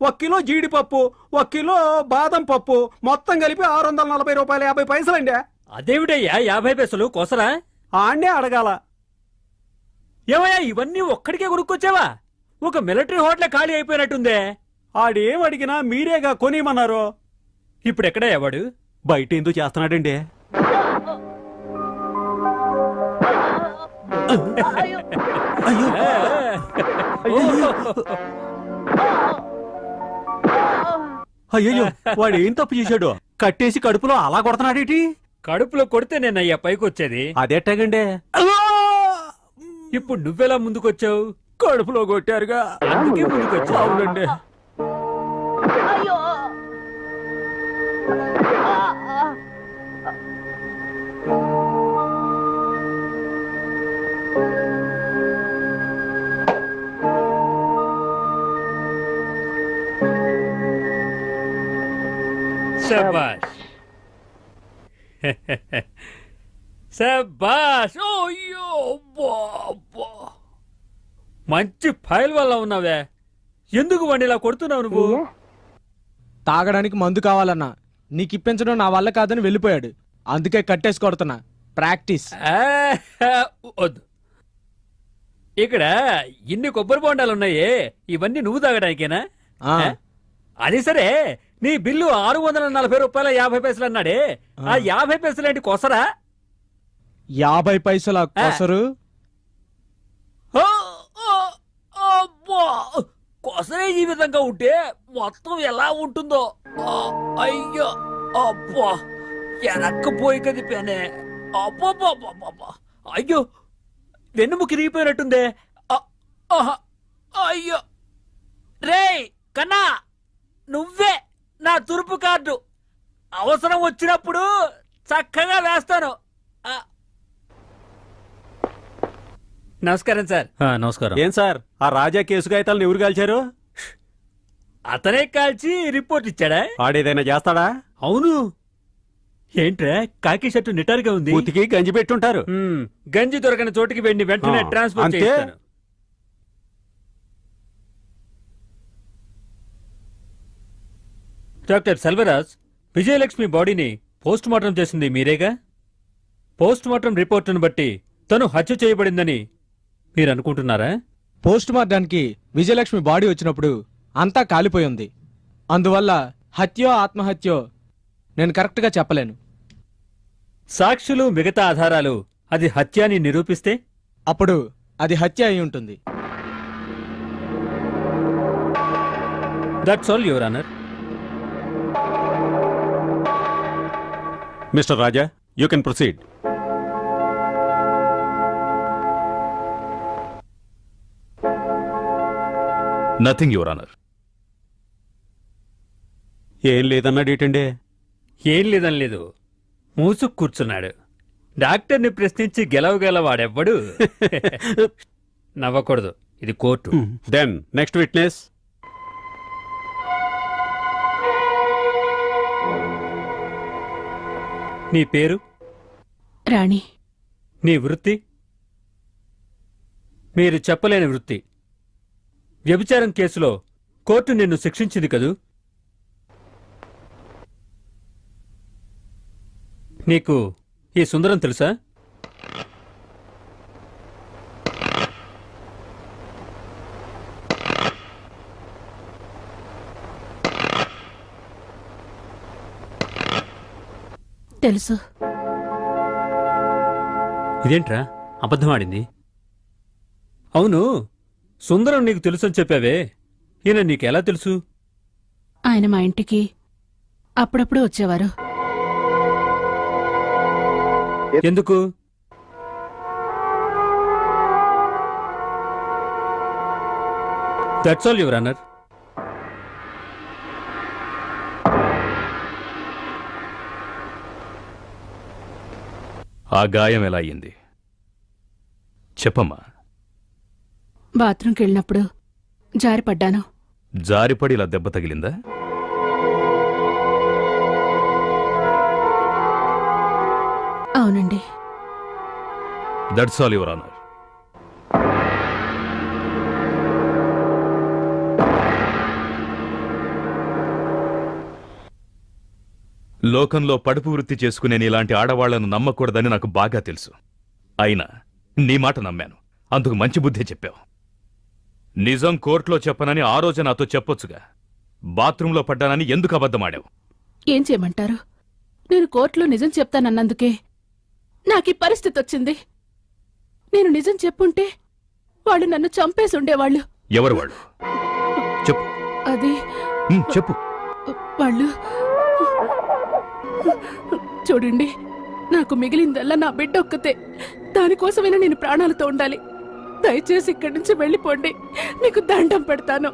1 kilo జీడిపప్పు, 1 kilo బాదం పప్పు, మొత్తం కలిపి 640 రూపాయలు 50 పైసలండి. అదేమిటయ్యా 50 పైసలు కోసరా? ఆండే అడగాల. ఏమయ్యా ఇవన్నీ ఒక్కడికే కొనుక్కొచ్చావా? ఒక మిలిటరీ హోటల్ ఖాళీ అయిపోయినట్టుందే. ఆడేం అడిగినా మీరేగా కొనిమన్నారు. ఇప్పుడెక్కడా వాడు? బయట ఎందుకు చేస్తున్నాడండి? అయ్యో, వాడు ఏం తప్పు చేశాడు? కట్టేసి కడుపులో అలా కొడుతున్నాడేటి? కడుపులో కొడితే నేనయ్యా పైకొచ్చేది. అదేటగండి? ఇప్పుడు నువ్వెలా ముందుకొచ్చావు? కడుపులో కొట్టారుగా, అందుకే ముందుకొచ్చావు. అవునండి. శబాష్ శబాష్. ఓయ్యో అబ్బా. మంచి ఫైల్ వల్ల ఉన్నావే. ఎందుకు వాడిని ఇలా కొడుతున్నావు నువ్వు? తాగడానికి మందు కావాలన్నా నీకిప్పించడం నా వల్ల కాదని వెళ్ళిపోయాడు. అందుకే కట్టేసి కొడుతున్నా. ప్రాక్టీస్. వద్దు. ఇక్కడ ఇన్ని కొబ్బరి బొండాలున్నాయే, ఇవన్నీ నువ్వు తాగడానికేనా? అది సరే, నీ బిల్లు 640 రూపాయల 50 పైసలు అన్నాడే, ఆ 50 పైసలు ఏంటి కొసరా? 50 పైసల కొసరు? కొసరే ఈ విధంగా ఉంటే మొత్తం ఎలా ఉంటుందో. అయ్యో అబ్బా, వెనక్కపోయి కదిపానే. అబ్బా, అయ్యో వెన్నుముకి రిగిపోయినట్టుందే. అయ్యో రే కన్నా, నువ్వే నా తురుపు కార్డు. అవసరం వచ్చినప్పుడు చక్కగా వేస్తాను. నమస్కారం సార్. నమస్కారం. ఏం సార్, ఆ రాజా కేసు కాగితాలను ఎవరు కాల్చారు? అతనే కాల్చి రిపోర్ట్ ఇచ్చాడా? ఆడేదైనా చేస్తాడా? అవును. ఏంట్రా కాకి షర్టు నిటారుగా ఉంది? ఉతికి గంజి పెట్టుంటారు. గంజి దొరకని చోటికి వెళ్ళి వెంటనే ట్రాన్స్ఫర్ అంతే. చేస్తాను. డాక్టర్ సెల్వరాజ్, విజయలక్ష్మి బాడీని పోస్ట్ మార్టం చేసింది మీరేగా? పోస్ట్ మార్టం రిపోర్టును బట్టి తను హత్య చేయబడిందని మీరు అనుకుంటున్నారా? పోస్ట్ మార్టానికి విజయలక్ష్మి బాడీ వచ్చినప్పుడు అంతా కాలిపోయింది. అందువల్ల హత్యో ఆత్మహత్యో నేను కరెక్ట్ గా చెప్పలేను. సాక్షులు మిగతా ఆధారాలు అది హత్య అని నిరూపిస్తే అప్పుడు అది హత్య అయి ఉంటుంది. That's all your honour. Mister Raja, you can proceed. Nothing your honour. ఏం లేదన్నాడేటండి? ఏం లేదని లేదు, మూసుకు కూర్చున్నాడు. డాక్టర్ని ప్రశ్నించి గెలవగలవాడెవ్వడు. నవ్వకూడదు, ఇది కోర్టు. Then next witness. నీ పేరు? రాణి. నీ వృత్తి? మీరు చెప్పలేని వృత్తి. వ్యభిచారం కేసులో కోర్టు నిన్ను శిక్షించింది కదూ? నీకు ఈ సుందరం తెలుసా? తెలుసు. ఇదేంట్రా అబద్ధమాడింది? అవును, సుందరం నీకు తెలుసని చెప్పావే, ఈయన నీకెలా తెలుసు? ఆయన మా ఇంటికి అప్పుడప్పుడు వచ్చేవారు. ఎందుకు? That's all your honour. ఆ గాయం ఎలా అయ్యింది చెప్పమ్మా. బాత్రూంకి వెళ్ళినప్పుడు జారిపడ్డాను. జారిపడి ఇలా దెబ్బ తగిలిందా? అవునండి. That's all your honour. లోకంలో పడుపు వృత్తి చేసుకునే నీలాంటి ఆడవాళ్లను నమ్మకూడదని నాకు బాగా తెలుసు. అయినా నీ మాట నమ్మాను. అందుకు మంచి బుద్ధే చెప్పావు. నిజం కోర్టులో చెప్పనని ఆ రోజు నాతో చెప్పొచ్చుగా. బాత్రూంలో పడ్డానని ఎందుకు అబద్ధమాడావు? ఏం చేయమంటారు? నేను కోర్టులో నిజం చెప్తానన్నందుకే నాకీ పరిస్థితి వచ్చింది. నేను నిజం చెప్పుంటే వాళ్ళు నన్ను చంపేసి ఉండేవాళ్ళు. ఎవరు వాళ్ళు? చెప్పు. అది చెప్పు. వాళ్ళు చూడండి, నాకు మిగిలిందల్లా నా బిడ్డ ఒక్కతే. దానికోసమైనా నేను ప్రాణాలతో ఉండాలి. దయచేసి ఇక్కడి నుంచి వెళ్ళిపోండి. మీకు దండం పెడతాను.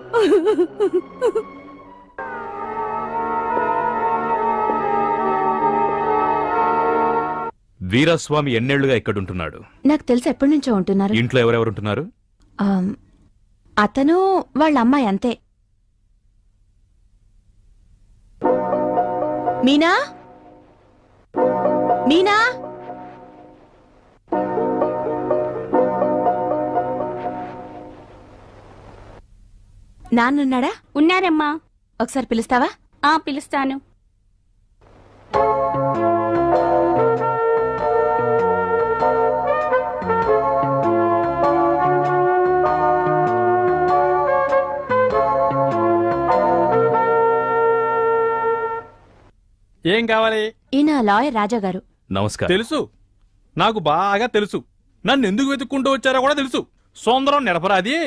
వీరాస్వామి ఎన్నేళ్లుగా ఇక్కడుంటున్నాడు? నాకు తెలిసి ఎప్పటి నుంచో ఉంటున్నారు. ఇంట్లో ఎవరెవరుంటున్నారు? అతను వాళ్ళ అమ్మాయి అంతే. మీనా, మీనా, నాన్నున్నాడా? ఉన్నారమ్మా. ఒకసారి పిలుస్తావా? పిలుస్తాను. ఏం కావాలి? ఈయన లాయర్ రాజా గారు. నమస్కారం. తెలుసు, నాకు బాగా తెలుసు. నన్ను ఎందుకు వెతుక్కుంటూ వచ్చారో కూడా తెలుసు. సుందరం నిరపరాది.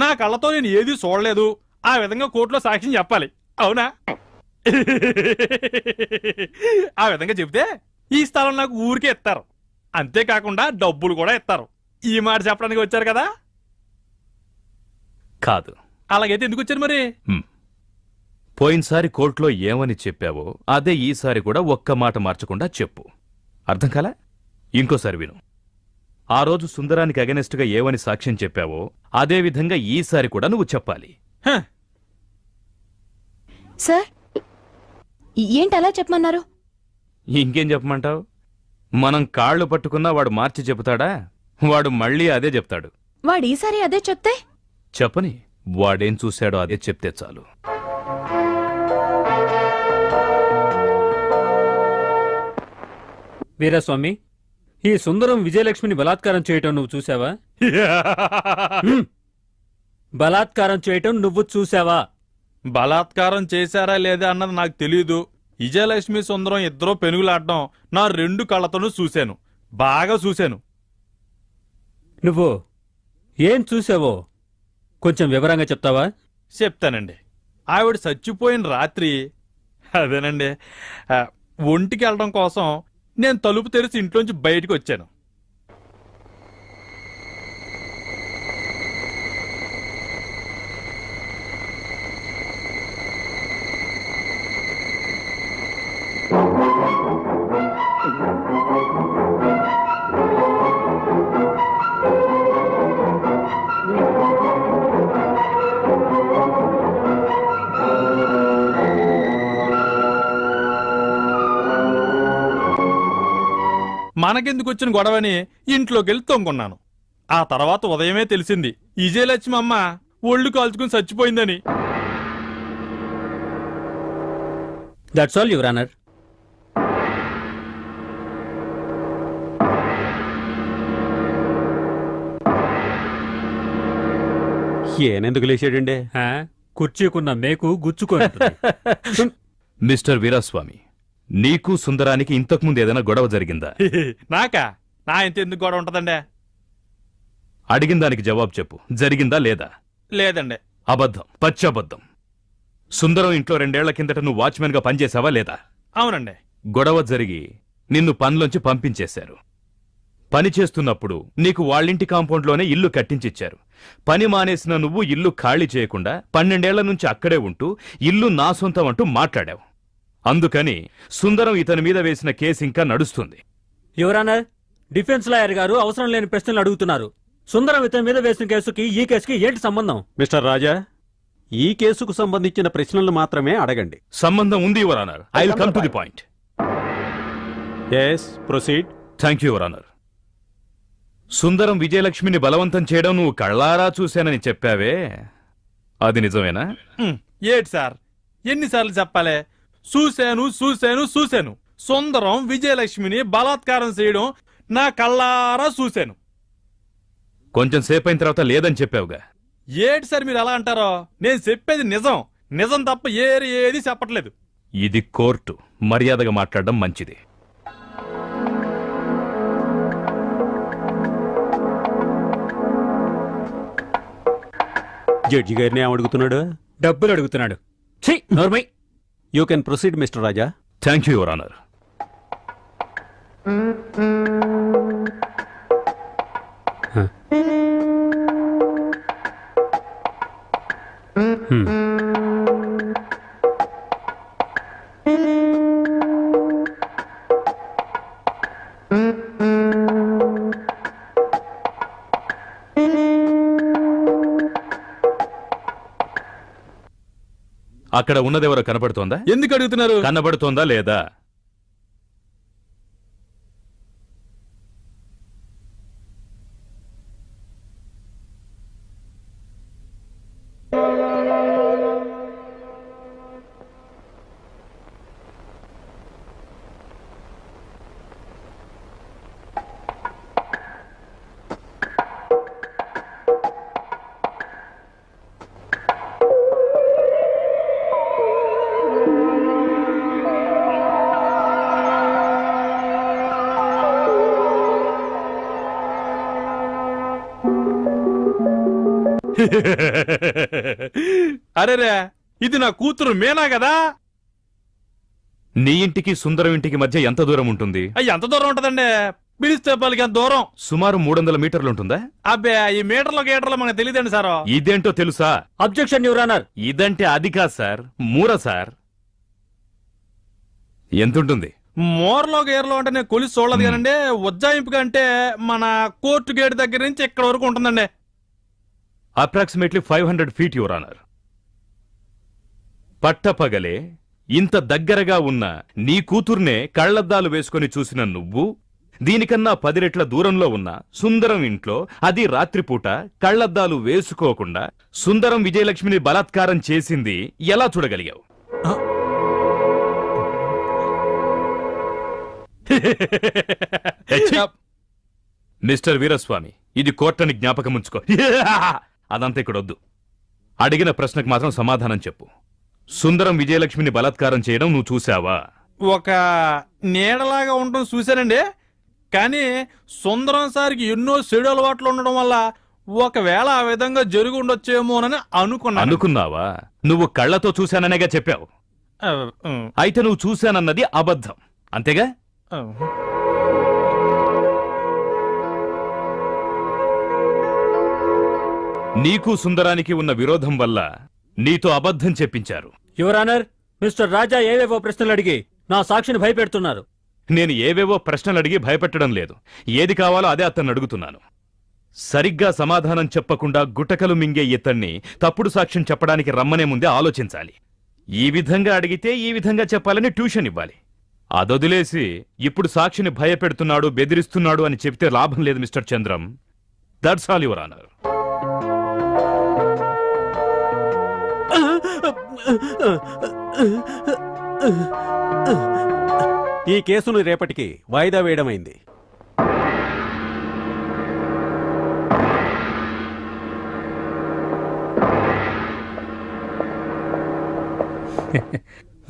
నా కళ్ళతో నేను ఏదీ చూడలేదు. ఆ విధంగా కోర్టులో సాక్ష్యం చెప్పాలి. అవునా? ఆ విధంగా చెబితే ఈ స్థలం నాకు ఊరికే ఇస్తారు. అంతేకాకుండా డబ్బులు కూడా ఇస్తారు. ఈ మాట చెప్పడానికి వచ్చారు కదా? కాదు. అలాగైతే ఎందుకు వచ్చారు మరి? పోయినసారి కోర్టులో ఏమని చెప్పావో అదే ఈసారి కూడా ఒక్క మాట మార్చకుండా చెప్పు. అర్థం కాలా? ఇంకోసారి విను. ఆ రోజు సుందరానికి అగెనెస్ట్గా ఏమని సాక్ష్యం చెప్పావో అదే విధంగా ఈసారి కూడా నువ్వు చెప్పాలి. సార్, ఏంటి అలా చెప్పమన్నారు? ఇంకేం చెప్పమంటావు? మనం కాళ్ళు పట్టుకున్నా వాడు మార్చి చెబుతాడా? వాడు మళ్ళీ అదే చెప్తాడు. వాడు ఈసారి అదే చెప్తే? చెప్పని. వాడేం చూశాడో అదే చెప్తే చాలు. వీరస్వామి, ఈ సుందరం విజయలక్ష్మిని బలాత్కారం చేయటం నువ్వు చూసావా? బలాత్కారం చేయటం నువ్వు చూసావా? బలాత్కారం చేశారా లేదా అన్నది నాకు తెలీదు. విజయలక్ష్మి సుందరం ఇద్దరూ పెనుగులాడడం నా 2 కళ్ళతోనూ చూశాను. బాగా చూశాను. నువ్వు ఏం చూసావో కొంచెం వివరంగా చెప్తావా? చెప్తానండి. ఆవిడ చచ్చిపోయిన రాత్రి అదేనండి, ఒంటికి వెళ్ళడం కోసం నేను తలుపు తెరిచి ఇంట్లోంచి బయటికి వచ్చాను. మనకెందుకు వచ్చిన గొడవని ఇంట్లోకెళ్ళి తొంగున్నాను. ఆ తర్వాత ఉదయమే తెలిసింది విజయలక్ష్మి అమ్మ ఒళ్ళు కాల్చుకుని చచ్చిపోయిందని. That's all your honour. ఏనెందుకు లేచాడండి? కుర్చీకున్న మేకు గుచ్చుకొని మిస్టర్ వీరాస్వామి, నీకు సుందరానికి ఇంతకుముందు ఏదైనా గొడవ జరిగిందా? నాకా? నా ఇంత ఎందుకు గొడవ ఉంటదండి? అడిగిన దానికి జవాబు చెప్పు. జరిగిందా లేదా? లేదండి. అబద్ధం, పచ్చబద్ధం. సుందరం ఇంట్లో 2 ఏళ్ల కిందట నువ్వు వాచ్మెన్ గా పనిచేసావా లేదా? అవునండి. గొడవ జరిగి నిన్ను పనిలోంచి పంపించేశారు. పని చేస్తున్నప్పుడు నీకు వాళ్ళింటి కాంపౌండ్లోనే ఇల్లు కట్టించిచ్చారు. పని మానేసిన నువ్వు ఇల్లు ఖాళీ చేయకుండా 12 ఏళ్ల నుంచి అక్కడే ఉంటూ ఇల్లు నా సొంతం అంటూ మాట్లాడావు. అందుకని సుందరం ఇతని మీద వేసిన కేసు ఇంకా నడుస్తుంది. యువర్ ఆనర్, డిఫెన్స్ లాయర్ గారు అవసరం లేని ప్రశ్నలు అడుగుతున్నారు. సుందరం ఇతని మీద వేసిన కేసుకి ఈ కేసుకి ఏంటి సంబంధం? మిస్టర్ రాజా, ఈ కేసుకు సంబంధించిన ప్రశ్నలు మాత్రమే అడగండి. సంబంధం ఉంది your honour. I will come to the point. Yes, proceed. Thank you your honour. Sundaram విజయలక్ష్మిని బలవంతం చేయడం నువ్వు కళ్ళారా చూశానని చెప్పావే, అది నిజమేనా? ఏటి సార్, ఎన్నిసార్లు చెప్పాలే? చూశాను. సుందరం విజయలక్ష్మిని బలాత్కారం చేయడం నా కళ్ళారా చూశాను. కొంచెం సేపు అయిన తర్వాత లేదని చెప్పావుగా. ఏటి సార్ మీరు అలా అంటారో? నేను చెప్పేది నిజం తప్ప ఏది చెప్పట్లేదు. ఇది కోర్టు, మర్యాదగా మాట్లాడడం మంచిది. జడ్జి గారిని ఏమడుగుతున్నాడు? డబ్బులు అడుగుతున్నాడు. ఛీ, నోర్మై. You can proceed mister Raja. Thank you, your honour. అక్కడ ఉన్నదెవరో కనబడుతోందా? ఎందుకు అడుగుతున్నారు? కనబడుతోందా లేదా? అరేరే, ఇది నా కూతురు మీనా కదా? నీ ఇంటికి సుందరం ఇంటికి మధ్య ఎంత దూరం ఉంటుంది? ఎంత దూరం ఉంటదండి? పిలిస్తే పలికి ఎంత దూరం? సుమారు 300 మీటర్లుంటుందా? అబ్బే, ఈ మీటర్లో మనకు తెలియదండి సార్. ఇదేంటో తెలుసా? Objection, your honour. ఇదంటే అది కాదు సార్, మూర సార్. ఎంతుంటుంది? మోర్లో గేర్లో అంటే నేను కొలిసి చూడలేదు కానండి. ఉజ్జాయింపుగా అంటే మన కోర్టు గేట్ దగ్గర నుంచి ఇక్కడ వరకు ఉంటుందండి. Approximately 500 feet, your honour. పట్టపగలే ఇంత దగ్గరగా ఉన్న నీ కూతుర్నే కళ్లద్దాలు వేసుకుని చూసిన నువ్వు, దీనికన్నా 10 రెట్ల దూరంలో ఉన్న సుందరం ఇంట్లో, అది రాత్రిపూట కళ్లద్దాలు వేసుకోకుండా సుందరం విజయలక్ష్మిని బలాత్కారం చేసింది ఎలా చూడగలిగావు? మిస్టర్ వీరస్వామి, ఇది కోర్టని జ్ఞాపకముంచుకో. అదంతా ఇక్కడొద్దు. అడిగిన ప్రశ్నకు మాత్రం సమాధానం చెప్పు. సుందరం విజయలక్ష్మిని బలాత్కారం చేయడం నువ్వు చూసావా? ఒక నీడలాగా ఉండడం చూశానండి. కానీ సుందరం సార్కి ఎన్నో చెడు అలవాట్లు ఉండడం వల్ల ఒకవేళ ఆ విధంగా జరిగి ఉండొచ్చేమోనని అనుకున్నావా? నువ్వు కళ్ళతో చూశాననేగా చెప్పావు. అయితే నువ్వు చూశానన్నది అబద్ధం, అంతేగా? నీకు సుందరానికి ఉన్న విరోధం వల్ల నీతో అబద్ధం చెప్పించారు. యువర్ ఆనర్, మిస్టర్ రాజా ఏవేవో ప్రశ్నలు అడిగి నా సాక్షిని భయపెడుతున్నారు. నేను ఏవేవో ప్రశ్నలు అడిగి భయపెట్టడం లేదు. ఏది కావాలో అదే అతన్ని అడుగుతున్నాను. సరిగ్గా సమాధానం చెప్పకుండా గుటకలు మింగే ఇతన్ని తప్పుడు సాక్ష్యం చెప్పడానికి రమ్మనే ముందే ఆలోచించాలి. ఈ విధంగా అడిగితే ఈ విధంగా చెప్పాలని ట్యూషన్ ఇవ్వాలి. అదొదిలేసి ఇప్పుడు సాక్షిని భయపెడుతున్నాడు, బెదిరిస్తున్నాడు అని చెప్తే లాభం లేదు mister Chandram. That's all, your honour. ఈ కేసును రేపటికి వాయిదా వేయడమైంది.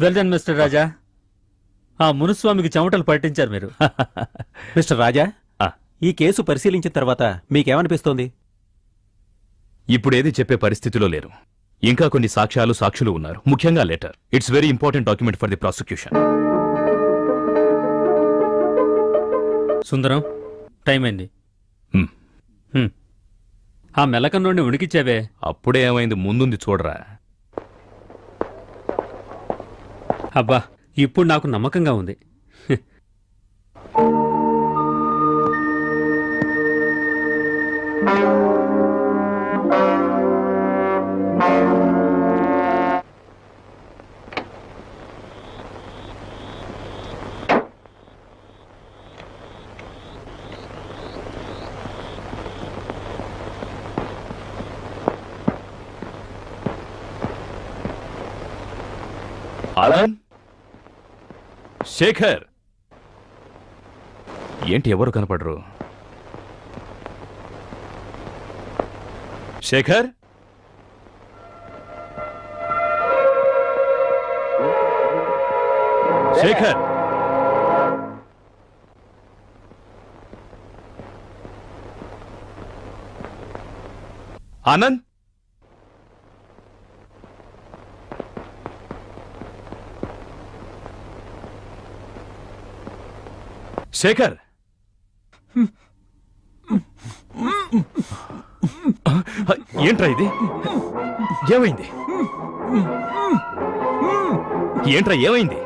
వెల్ డన్ మిస్టర్ రాజా. ఆ మునుస్వామికి చెమటలు పట్టించారు మీరు. మిస్టర్ రాజా, ఈ కేసు పరిశీలించిన తర్వాత మీకేమనిపిస్తోంది? ఇప్పుడేది చెప్పే పరిస్థితిలో లేరు. ఇంకా కొన్ని సాక్ష్యాలు ఉన్నారు, ముఖ్యంగా letter. It's very important document for the prosecution. Sundaram, time అయింది. ఆ మెలకం నుండి ఉనికిచ్చావే. అప్పుడే ఏమైంది, ముందుంది చూడరా. అబ్బా, ఇప్పుడు నాకు నమ్మకంగా ఉంది. అలన్, శేఖర్ ఏంటి ఎవరు కనపడరు? శేఖర్ శేఖర్ ఆనంద్ శేఖర్ ఏంట్రా ఇది? ఏమైంది? ఏంట్రా ఏమైంది?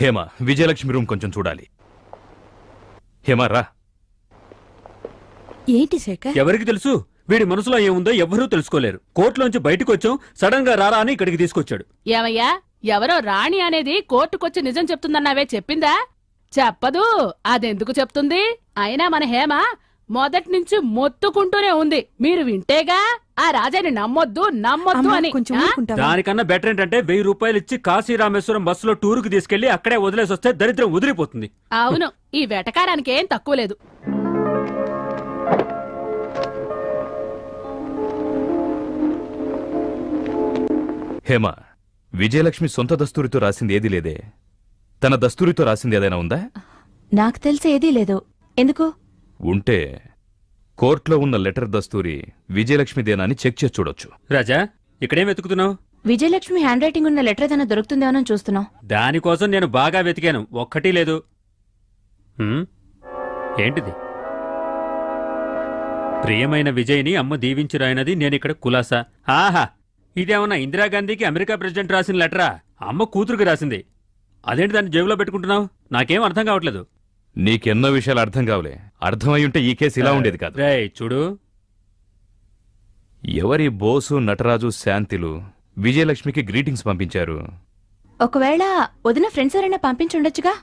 హేమ, విజయలక్ష్మి రూమ్ కొంచెం చూడాలి. హేమ రా. ఏంటి శేఖర్? ఎవరికి తెలుసు వీడి మనసులో ఏముందో ఎవ్వరూ తెలుసుకోలేరు. కోర్టులోంచి బయటకు వచ్చాం, సడన్ గా రారా అని ఇక్కడికి తీసుకొచ్చాడు. ఏమయ్యా, ఎవరో రాణి అనేది కోర్టుకొచ్చి నిజం చెప్తుందన్నావే, చెప్పిందా? చెప్పదు. అదెందుకు చెప్తుంది? అయినా మన హేమ మొదటి నుంచి మొత్తుకుంటూనే ఉంది. మీరు వింటేగా ఆ రాజాని నమ్మొద్దు నమ్మొద్దు అని. కొంచెం ఆ? ఊరుకుంటావా? దానికన్నా బెటర్ ఏంటంటే 1000 రూపాయలు ఇచ్చి కాశీ రామేశ్వరం బస్సులో టూరుకు తీసుకెళ్లి అక్కడే వదిలేసి వస్తే దరిద్రం వదిలిపోతుంది. అవును, ఈ వెటకారానికి ఏం తక్కువ లేదు. హేమ, విజయలక్ష్మి సొంత దస్తూరితో రాసింది ఏదీ లేదే. తన దస్తూరితో రాసింది ఏదైనా ఉందా? నాకు తెలిసి ఏదీ లేదు. ఎందుకు? ఉంటే కోర్టులో ఉన్న లెటర్ దస్తూరి విజయలక్ష్మిదేనా అని చెక్ చేసి చూడొచ్చు. రాజా, ఇక్కడేం వెతుకుతున్నావు? విజయలక్ష్మి హ్యాండ్ రైటింగ్ ఉన్న లెటర్ ఏదైనా దొరుకుతుందేమో చూస్తున్నాం. దానికోసం నేను బాగా వెతికాను, ఒక్కటీ లేదు. ఏంటిది? ప్రియమైన విజయ్ని అమ్మ దీవించురాయనది నేనిక్కడ కులాసా. ఆహా, ఇదేమన్నా ఇందిరాగాంధీకి అమెరికా ప్రెసిడెంట్ రాసిన లెటరా? అమ్మ కూతురుకి రాసింది. అదేంటి దాన్ని జేబులో పెట్టుకుంటున్నావు? నాకేం అర్థం కావట్లేదు. నీకెన్నో విషయాలు అర్థం కావులే. అర్థమై ఉంటే ఈ కేసు ఇలా ఉండేది కాదు. రేయ్ చూడు, ఎవరి బోసు, నటరాజు, శాంతిలు విజయలక్ష్మికి గ్రీటింగ్స్ పంపించారు. ఒకవేళ వదిన ఫ్రెండ్స్ ఎవరైనా పంపించుండొచ్చుగా.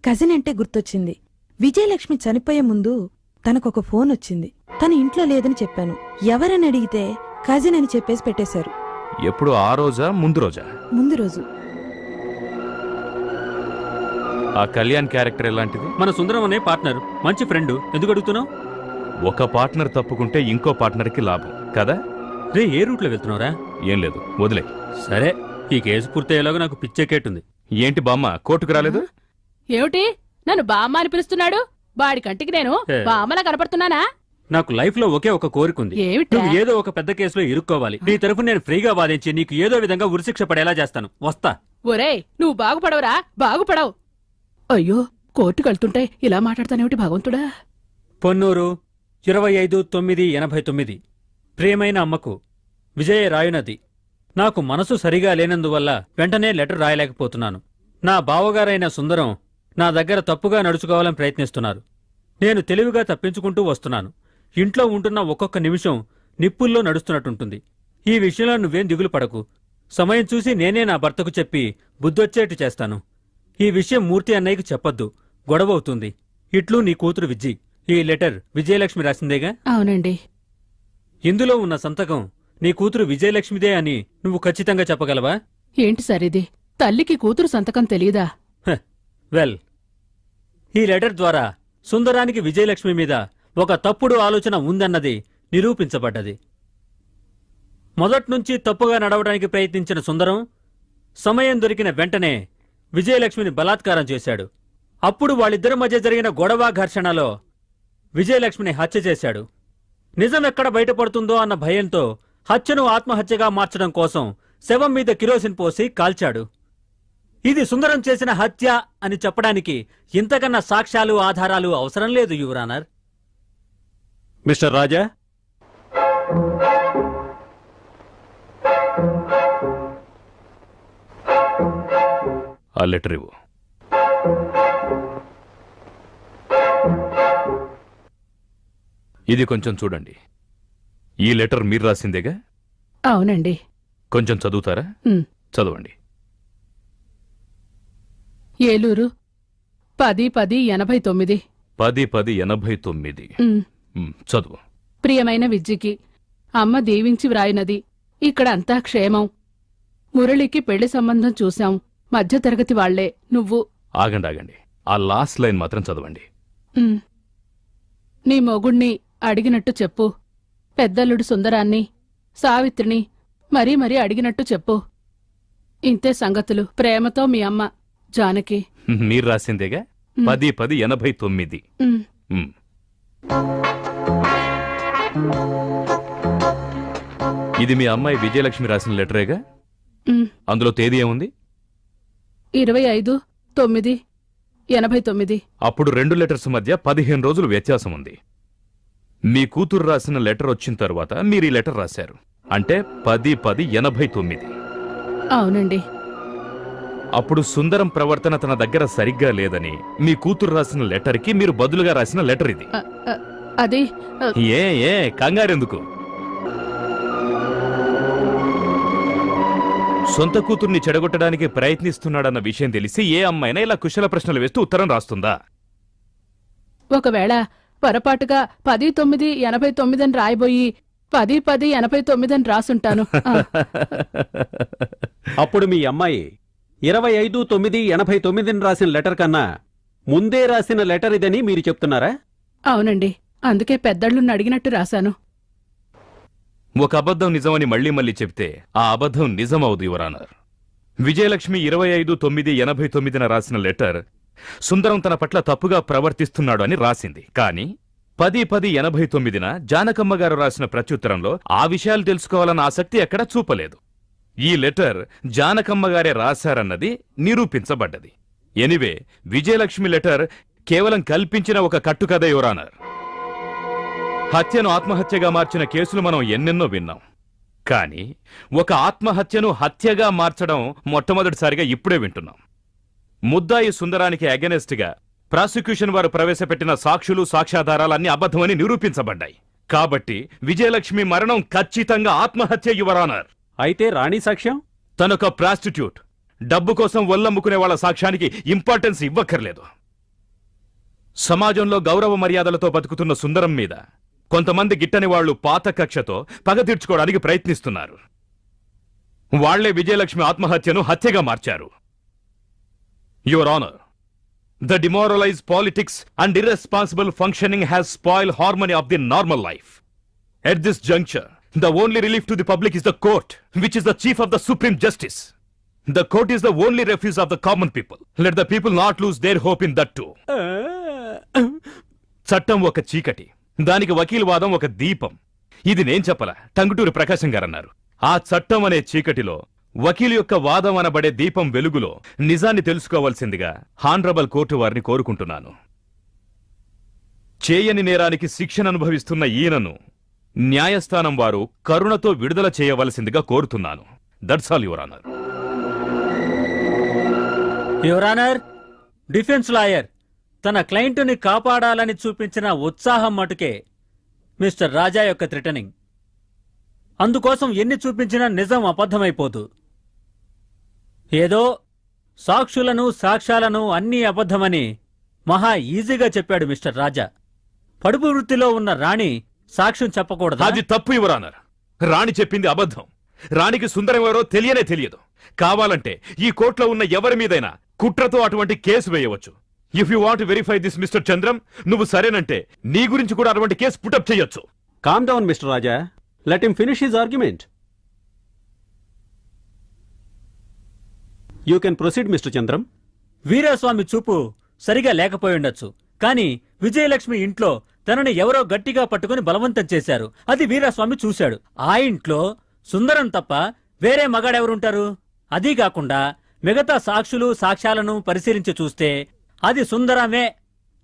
కజిన్ అంటే గుర్తొచ్చింది. విజయలక్ష్మి చనిపోయే ముందు తనకొక ఫోన్ వచ్చింది. తన ఇంట్లో లేదని చెప్పాను. ఎవరని అడిగితే కజిన్ అని చెప్పేసి పెట్టేశారు. ఎప్పుడు ఆ రోజా ముందు రోజా? ముందు రోజు. ఆ కళ్యాణ్ క్యారెక్టర్ ఎలాంటిది? మన సుందరం అనే పార్ట్నర్, మంచి ఫ్రెండ్. ఎందుకు అడుగుతున్నావు? ఒక పార్ట్నర్ తప్పుకుంటే ఇంకో పార్ట్నర్కి లాభం కదా. రే, ఏ రూట్లో వెళ్తున్నావురా? ఏం లేదు, వదిలే. సరే, ఈ కేసు పూర్తయ్యేలాగా నాకు పిచ్చెక్కేట్టుంది. ఏంటి బామ్మ, కోర్టుకు రాలేదు? ఏమిటి నన్ను బామ్మ అని పిలుస్తున్నాడు? వాడి కంటికి నేను బామ్మలా కనపడుతున్నానా? నాకు లైఫ్ లో ఒకే ఒక కోరిక ఉంది. ఏమిటా? నువ్వు ఏదో ఒక పెద్ద కేసులో ఇరుక్కోవాలి. నీ తరఫు నేను ఫ్రీగా వాదించి నీకు ఏదో విధంగా ఉరిశిక్ష పడేలా చేస్తాను. వస్తా. ఒరేయ్, నువ్వు బాగుపడవురా, బాగుపడవు. అయ్యో, కోర్టుకు వెళ్తుంటే ఇలా మాట్లాడతానేమిటి భగవంతుడా? పొన్నూరు 25/9/89. ప్రియమైన అమ్మకు విజయ రాయునది. నాకు మనసు సరిగా లేనందువల్ల వెంటనే లెటర్ రాయలేకపోతున్నాను. నా బావగారైన సుందరం నా దగ్గర తప్పుగా నడుచుకోవాలని ప్రయత్నిస్తున్నారు. నేను తెలివిగా తప్పించుకుంటూ వస్తున్నాను. ఇంట్లో ఉంటున్న ఒక్కొక్క నిమిషం నిప్పుల్లో నడుస్తున్నట్టుంటుంది. ఈ విషయంలో నువ్వేం దిగులు పడకు. సమయం చూసి నేనే నా భర్తకు చెప్పి బుద్ధొచ్చేట్టు చేస్తాను. ఈ విషయం మూర్తి అన్నయ్యకి చెప్పొద్దు, గొడవవుతుంది. ఇట్లు నీ కూతురు విజ్జి. ఈ లెటర్ విజయలక్ష్మి రాసిందేగా? అవునండి. ఇందులో ఉన్న సంతకం నీ కూతురు విజయలక్ష్మిదే అని నువ్వు ఖచ్చితంగా చెప్పగలవా? ఏంటి సరిది? తల్లికి కూతురు సంతకం తెలీదా? వెల్, ఈ లెటర్ ద్వారా సుందరానికి విజయలక్ష్మి మీద ఒక తప్పుడు ఆలోచన ఉందన్నది నిరూపించబడ్డది. మొదట్నుంచి తప్పుగా నడవడానికి ప్రయత్నించిన సుందరం సమయం దొరికిన వెంటనే విజయలక్ష్మిని బలాత్కారం చేశాడు. అప్పుడు వాళ్ళిద్దరి మధ్య జరిగిన గొడవ ఘర్షణలో విజయలక్ష్మిని హత్య చేశాడు. నిజం ఎక్కడ బయటపడుతుందో అన్న భయంతో హత్యను ఆత్మహత్యగా మార్చడం కోసం శవం మీద కిరోసిన్ పోసి కాల్చాడు. ఇది సుందరం చేసిన హత్య అని చెప్పడానికి ఇంతకన్నా సాక్ష్యాలు ఆధారాలు అవసరం లేదు యువరానర్. మిస్టర్ రాజా, ఆ లెటర్ ఇవ్వు. ఇది కొంచెం చూడండి. ఈ లెటర్ మీరు రాసిందేగా? అవునండి. కొంచెం చదువుతారా? ఉమ్. చదవండి. ఏలూరు 10/10/89. 10/10/89. చదువు. ప్రియమైన విజ్జికి అమ్మ దీవించి వ్రాయినది. ఇక్కడ అంతా క్షేమం. మురళికి పెళ్లి సంబంధం చూశాం. మధ్యతరగతి వాళ్లే. నువ్వు ఆగండి. ఆ లాస్ట్ లైన్ మాత్రం చదవండి. ఉమ్. నీ మొగుణ్ణి అడిగినట్టు చెప్పు. పెద్దల్లుడు సుందరాన్ని, సావిత్రిని మరీ మరీ అడిగినట్టు చెప్పు. ఇంతే సంగతులు. ప్రేమతో మీ అమ్మ జానకి. మీరు రాసిందేగా? 10/10/89. ఉమ్. ఇది మీ అమ్మాయి విజయలక్ష్మి రాసిన లెటరేగా? ఉమ్. అందులో తేదీ ఏముంది? 25/9/89. అప్పుడు 2 లెటర్స్ మధ్య 15 రోజులు వ్యత్యాసం ఉంది. మీ కూతురు రాసిన లెటర్ వచ్చిన తర్వాత మీరు ఈ లెటర్ రాశారు. అంటే 10/10/89. అవునండి. అప్పుడు సుందరం ప్రవర్తన తన దగ్గర సరిగ్గా లేదని మీ కూతురు రాసిన లెటర్కి మీరు బదులుగా రాసిన లెటర్ ఇది. అది ఏ కంగారెందుకు? సొంత కూతుర్ని చెడగొట్టడానికి ప్రయత్నిస్తున్నాడన్న విషయం తెలిసి ఏ అమ్మాయినా ఇలా కుశల ప్రశ్నలు వేస్తూ ఉత్తరం రాస్తుందా? ఒకవేళ పొరపాటుగా 10/9/89 అని రాయబోయి 10/10/89 అని రాసుంటాను. అప్పుడు మీ అమ్మాయి 25/9/89 రాసిన లెటర్ కన్నా ముందే రాసిన లెటర్ ఇదని మీరు చెప్తున్నారా? అవునండి. అందుకే పెద్దళ్ళుని అడిగినట్టు రాశాను. ఒక అబద్ధం నిజమని మళ్ళీ చెప్తే ఆ అబద్ధం నిజమవుదు యువరానర్. విజయలక్ష్మి 25/9/89 రాసిన లెటర్ సుందరం తన పట్ల తప్పుగా ప్రవర్తిస్తున్నాడు అని రాసింది. కాని 10/10/89 జానకమ్మ గారు రాసిన ప్రత్యుత్తరంలో ఆ విషయాలు తెలుసుకోవాలన్న ఆసక్తి ఎక్కడా చూపలేదు. ఈ లెటర్ జానకమ్మ గారే రాశారన్నది నిరూపించబడ్డది. ఎనివే, విజయలక్ష్మి లెటర్ కేవలం కల్పించిన ఒక కట్టుకథ యువరానర్. హత్యను ఆత్మహత్యగా మార్చిన కేసులు మనం ఎన్నెన్నో విన్నాం. కానీ ఒక ఆత్మహత్యను హత్యగా మార్చడం మొట్టమొదటిసారిగా ఇప్పుడే వింటున్నాం. ముద్దాయి సుందరానికి అగెనెస్ట్ గా ప్రాసిక్యూషన్ వారు ప్రవేశపెట్టిన సాక్షులు సాక్ష్యాధారాలన్నీ అబద్ధమని నిరూపించబడ్డాయి. కాబట్టి విజయలక్ష్మి మరణం ఖచ్చితంగా ఆత్మహత్య యువరానర్. అయితే రాణి సాక్ష్యం? తనొక ప్రాస్టిట్యూట్. డబ్బు కోసం ఒల్లమ్ముకునే వాళ్ళ సాక్ష్యానికి ఇంపార్టెన్స్ ఇవ్వక్కర్లేదు. సమాజంలో గౌరవ మర్యాదలతో బతుకుతున్న సుందరం మీద కొంతమంది గిట్టని వాళ్లు పాత కక్షతో పగ తీర్చుకోవడానికి ప్రయత్నిస్తున్నారు. వాళ్లే విజయలక్ష్మి ఆత్మహత్యను హత్యగా మార్చారు. Your honour, the demoralise politics and irresponsible functioning has spoiled harmony of the normal life. At this juncture, the only relief to the public is the court, which is the chief of the supreme justice. The court is the only refuge of the common people. Let the people not lose their hope in that too. చట్టం ఒక చీకటి, దానికి వకీల్ వాదం ఒక దీపం. ఇది నేను చెప్పలా, టంగుటూరి ప్రకాశం గారన్నారు. ఆ చట్టం అనే చీకటిలో వకీలు యొక్క వాదం అనబడే దీపం వెలుగులో నిజాన్ని తెలుసుకోవాల్సిందిగా హానరబుల్ కోర్టు వారిని కోరుకుంటున్నాను. చేయని నేరానికి శిక్షను అనుభవిస్తున్న ఈయనను న్యాయస్థానం వారు కరుణతో విడుదల చేయవలసిందిగా కోరుతున్నాను. That's all your honour. Your honour, defence lawyer తన క్లయింట్ని కాపాడాలని చూపించిన ఉత్సాహం మటుకే మిస్టర్ రాజా యొక్క థ్రెటనింగ్. అందుకోసం ఎన్ని చూపించినా నిజం అబద్ధమైపోదు. ఏదో సాక్షులను సాక్ష్యాలను అన్నీ అబద్ధమని మహా ఈజీగా చెప్పాడు మిస్టర్ రాజా. పడుపు వృత్తిలో ఉన్న రాణి సాక్ష్యం చెప్పకూడదు. అది తప్పు యువర్ ఆనర్. రాణి చెప్పింది అబద్ధం. రాణికి సుందరం ఎవరో తెలియనే తెలియదు. కావాలంటే ఈ కోర్టులో ఉన్న ఎవరి మీదైనా కుట్రతో అటువంటి కేసు వేయవచ్చు. If you want verify this mister Chandram, నువ్వు సరేనంటే నీ గురించి కూడా అటువంటి కేసు పుటప్ చేయొచ్చు. Calm down mister Raja. Let him finish his argument. You can proceed mister Chandram. Veeraswamy చూపు సరిగా లేకపోయుండొచ్చు, కాని విజయలక్ష్మి ఇంట్లో తనని ఎవరో గట్టిగా పట్టుకుని బలవంతం చేశారు. అది వీరాస్వామి చూశాడు. ఆ ఇంట్లో సుందరం తప్ప వేరే మగాడెవరుంటారు? అదీ కాకుండా మిగతా సాక్షులు సాక్ష్యాలను పరిశీలించి చూస్తే అది సుందరమే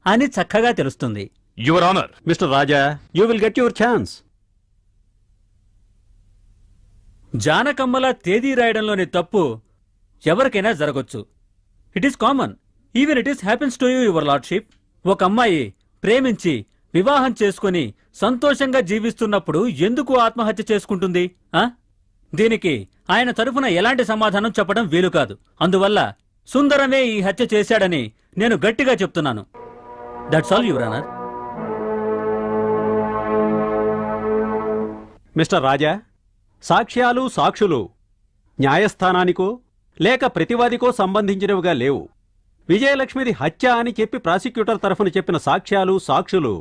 అని చక్కగా తెలుస్తుంది. Your honour. Mister Raja, you will get your chance. జానకమ్మల తేదీ రాయడంలోని తప్పు ఎవరికైనా జరగొచ్చు. It is common. Even it is happens to you your lordship. ఒక అమ్మాయి ప్రేమించి వివాహం చేసుకుని సంతోషంగా జీవిస్తున్నప్పుడు ఎందుకు ఆత్మహత్య చేసుకుంటుంది? దీనికి ఆయన తరఫున ఎలాంటి సమాధానం చెప్పడం వీలు కాదు. అందువల్ల సుందరమే ఈ హత్య చేశాడని నేను గట్టిగా చెప్తున్నాను. That's all your honour. Mister Raja, సాక్ష్యాలు సాక్షులు న్యాయస్థానానికో లేక ప్రతివాదికో సంబంధించినవిగా లేవు. విజయలక్ష్మిది హత్య అని చెప్పి ప్రాసిక్యూటర్ తరఫున చెప్పిన సాక్ష్యాలు సాక్షులు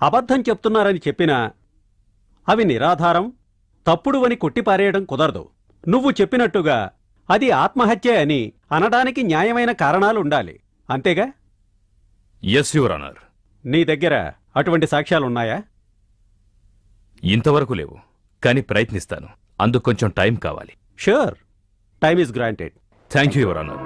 అబద్ధం చెప్తున్నారని చెప్పినా అవి నిరాధారం, తప్పుడు అని కొట్టిపారేయడం కుదరదు. నువ్వు చెప్పినట్టుగా అది ఆత్మహత్య అని అనడానికి న్యాయమైన కారణాలుండాలి, అంతేగా? Yes your honour. నీ దగ్గర అటువంటి సాక్ష్యాలున్నాయా? ఇంతవరకు లేవు, కానీ ప్రయత్నిస్తాను. అందుకు కొంచెం టైం కావాలి. Sure, time is granted. Thank you your honour.